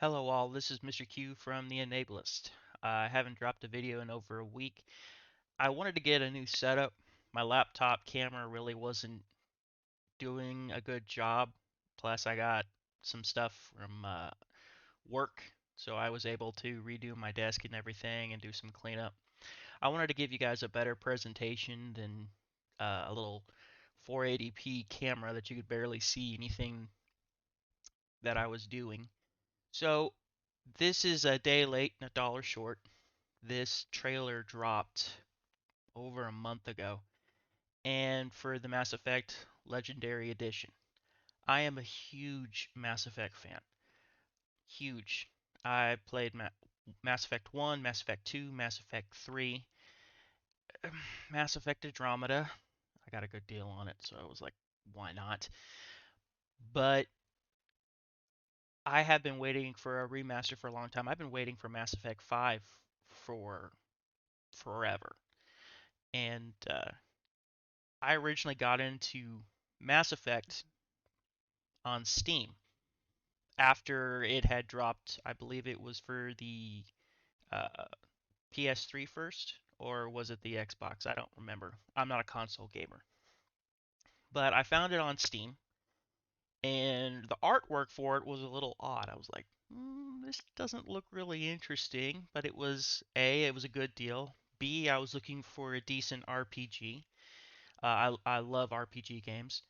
Hello all, this is Mr. Q from The Enablist. I haven't dropped a video in over a week. I wanted to get a new setup. My laptop camera really wasn't doing a good job. Plus, I got some stuff from work, so I was able to redo my desk and everything and do some cleanup. I wanted to give you guys a better presentation than a little 480p camera that you could barely see anything that I was doing. So, this is a day late and a dollar short. This trailer dropped over a month ago, and for the Mass Effect Legendary Edition. I am a huge Mass Effect fan. Huge. I played Mass Effect 1, Mass Effect 2, Mass Effect 3, Mass Effect Andromeda. I got a good deal on it, so I was like, why not? But I have been waiting for a remaster for a long time. I've been waiting for Mass Effect 5 for forever. And I originally got into Mass Effect on Steam after it had dropped. I believe it was for the uh, PS3 first, or was it the Xbox? I don't remember. I'm not a console gamer. But I found it on Steam, and the artwork for it was a little odd. I was like, this doesn't look really interesting, but it was A, it was a good deal. B, I was looking for a decent RPG. I love RPG games.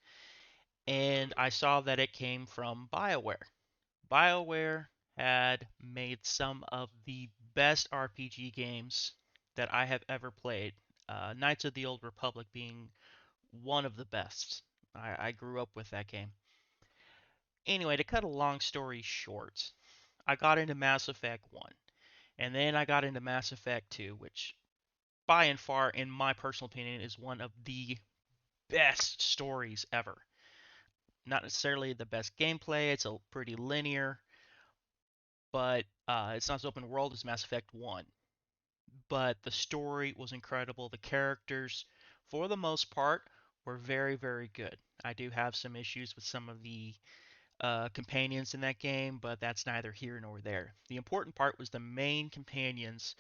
And I saw that it came from BioWare. BioWare had made some of the best RPG games that I have ever played. Knights of the Old Republic being one of the best. I grew up with that game. Anyway, to cut a long story short, I got into Mass Effect 1, and then I got into Mass Effect 2, which by and far, in my personal opinion, is one of the best stories ever. Not necessarily the best gameplay, it's a pretty linear, but it's not as open world as Mass Effect 1. But the story was incredible. The characters, for the most part, were very, very good. I do have some issues with some of the companions in that game, but that's neither here nor there. The important part was the main companions.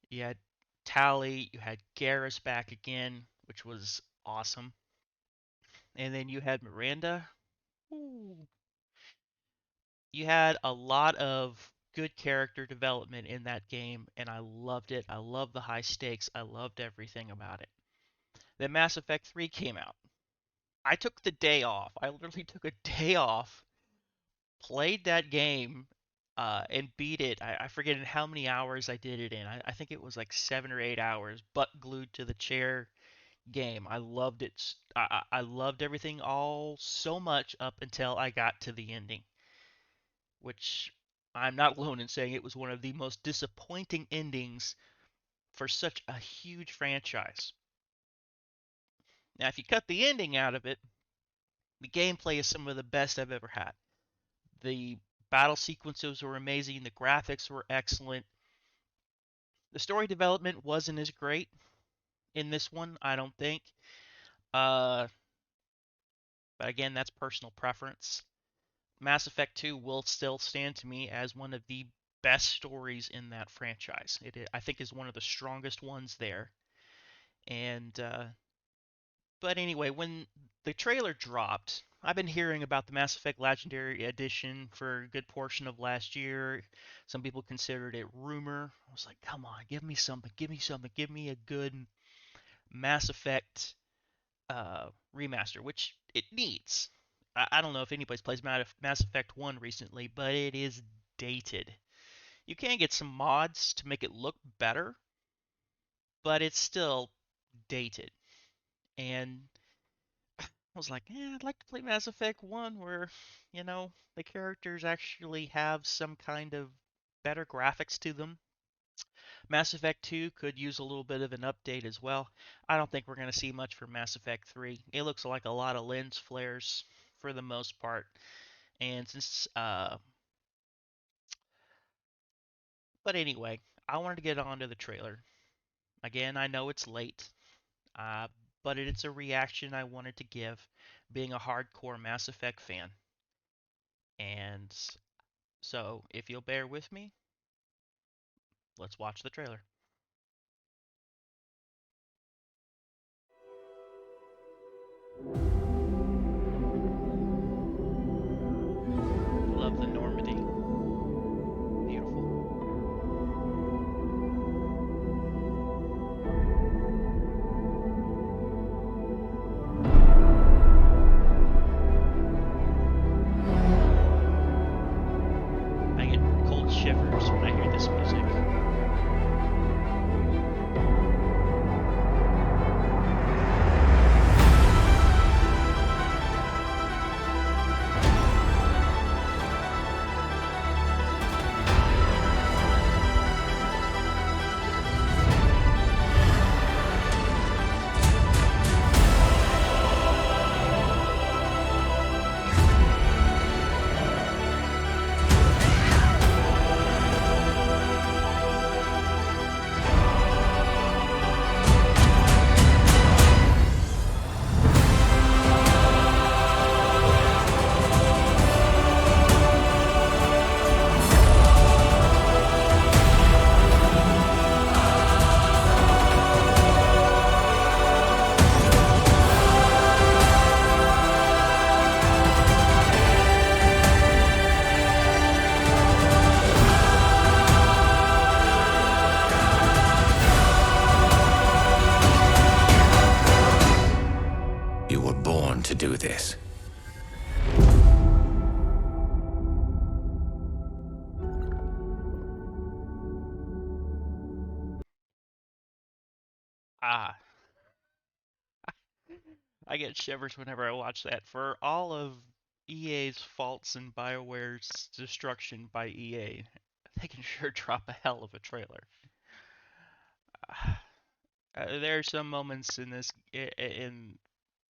You had Tali, you had Garrus back again, which was awesome. And then you had Miranda. Ooh. You had a lot of good character development in that game, and I loved it. I loved the high stakes. I loved everything about it. Then Mass Effect 3 came out. I took the day off. I literally took a day off, played that game, and beat it. I forget in how many hours I did it in. I think it was like 7 or 8 hours, butt glued to the chair game. I loved it. I loved everything all so much up until I got to the ending, which I'm not alone in saying it was one of the most disappointing endings for such a huge franchise. Now, if you cut the ending out of it, the gameplay is some of the best I've ever had. The battle sequences were amazing, the graphics were excellent. The story development wasn't as great in this one, I don't think. Uh, but again, that's personal preference. Mass Effect 2 will still stand to me as one of the best stories in that franchise. I think, is one of the strongest ones there. And but anyway, when the trailer dropped, I've been hearing about the Mass Effect Legendary Edition for a good portion of last year. Some people considered it rumor. I was like, come on, give me something, give me something, give me a good Mass Effect remaster, which it needs. I don't know if anybody's played Mass Effect 1 recently, but it is dated. You can get some mods to make it look better, but it's still dated. And I was like, I'd like to play Mass Effect 1 where, the characters actually have some kind of better graphics to them. Mass Effect 2 could use a little bit of an update as well. I don't think we're going to see much for Mass Effect 3. It looks like a lot of lens flares for the most part. And but anyway, I wanted to get on to the trailer. Again, I know it's late, uh, but it's a reaction I wanted to give, being a hardcore Mass Effect fan. And So if you'll bear with me, let's watch the trailer. Love the Normandy. Beautiful. I get cold shivers when I hear this music. You were born to do this. Ah, I get shivers whenever I watch that. For all of EA's faults and BioWare's destruction by EA, they can sure drop a hell of a trailer. There are some moments in this in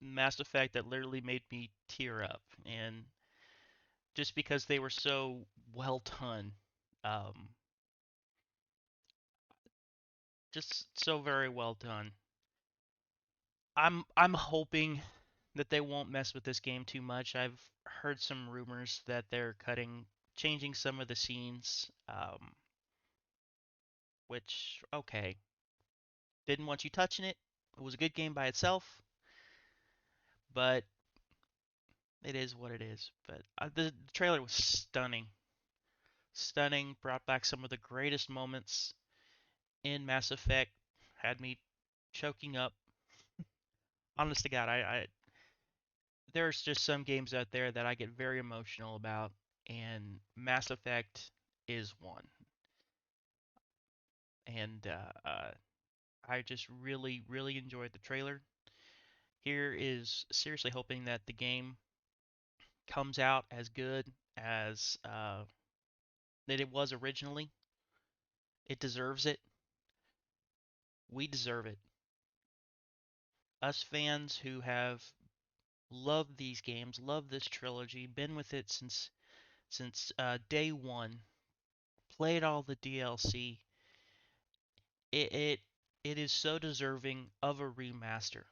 Mass Effect that literally made me tear up, and just because they were so well done, um, just so very well done. I'm hoping that they won't mess with this game too much. I've heard some rumors that they're changing some of the scenes, which okay, didn't want you touching it. It was a good game by itself, but it is what it is. But the trailer was stunning, stunning. Brought back some of the greatest moments in Mass Effect. Had me choking up. Honest to God, there's just some games out there that I get very emotional about, and Mass Effect is one. And I just really, really enjoyed the trailer. Here is seriously hoping that the game comes out as good as that it was originally. It deserves it. We deserve it. Us fans who have loved these games, loved this trilogy, been with it since day one, played all the DLC. It it it is so deserving of a remaster,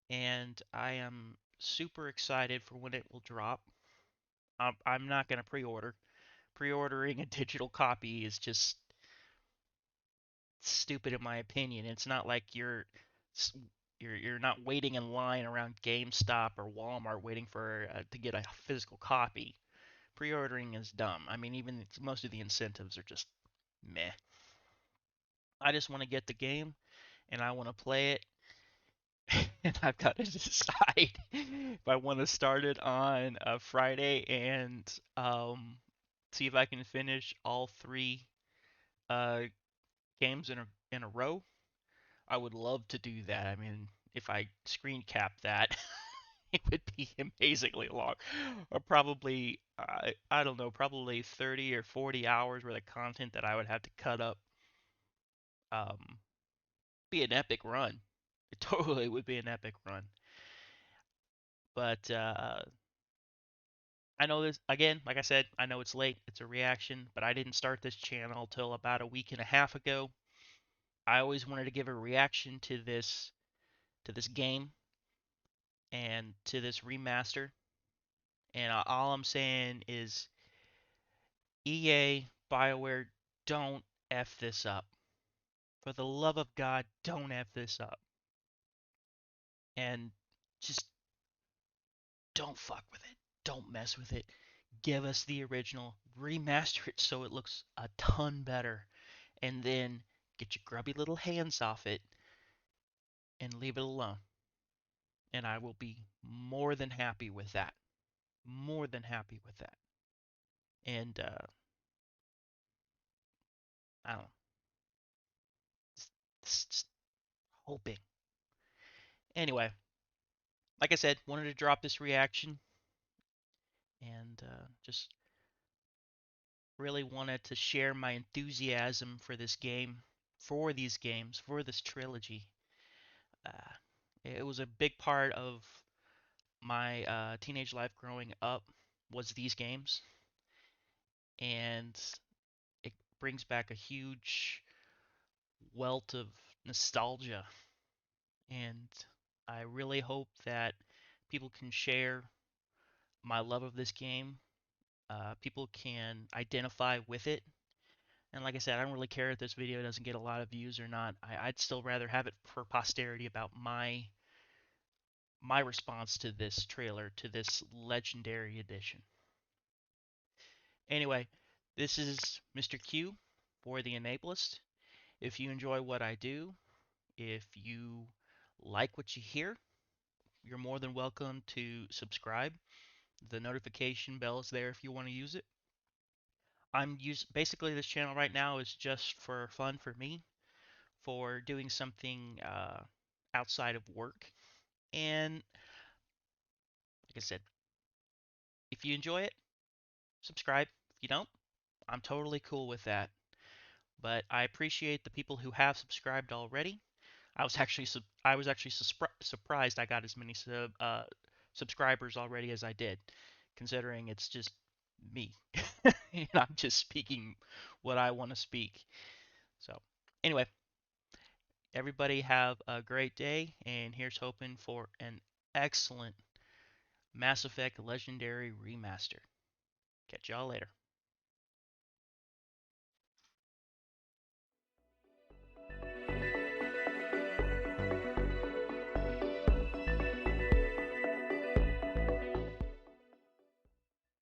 and I am super excited for when it will drop. I'm not gonna pre-order. Pre-ordering a digital copy is just stupid in my opinion. It's not like you're not waiting in line around GameStop or Walmart waiting for to get a physical copy. Pre-ordering is dumb. I mean, even most of the incentives are just meh. I just want to get the game and I want to play it, and I've got to decide if I want to start it on Friday and see if I can finish all three uh, games in a row. I would love to do that. I mean, if I screen cap that, it would be amazingly long. Or probably, I don't know, probably 30 or 40 hours worth of content that I would have to cut up. Um, be an epic run. It totally would be an epic run. But I know this, again, like I said, I know it's late. It's a reaction, but I didn't start this channel till about a week and a half ago. I always wanted to give a reaction to this game and to this remaster. And all I'm saying is EA, BioWare, don't F this up. For the love of God, don't F this up. And just don't fuck with it. Don't mess with it. Give us the original, remaster it so it looks a ton better, and then get your grubby little hands off it and leave it alone. And I will be more than happy with that. More than happy with that. And I don't know, just hoping. Anyway, like I said, wanted to drop this reaction and just really wanted to share my enthusiasm for this game, for these games, for this trilogy. Uh, it was a big part of my teenage life growing up was these games, and it brings back a huge wealth of nostalgia. And I really hope that people can share my love of this game. People can identify with it. And like I said, I don't really care if this video doesn't get a lot of views or not. I'd still rather have it for posterity about my response to this trailer, to this legendary edition. Anyway, this is Mr. Q for the Enablist. If you enjoy what I do, if you like what you hear, you're more than welcome to subscribe. The notification bell is there if you want to use it. Basically this channel right now is just for fun for me, for doing something outside of work. And like I said, if you enjoy it, subscribe. If you don't, I'm totally cool with that. But I appreciate the people who have subscribed already. I was actually surprised I got as many subscribers already as I did, considering it's just me. And I'm just speaking what I want to speak. So, anyway, everybody have a great day, and here's hoping for an excellent Mass Effect Legendary Remaster. Catch y'all later.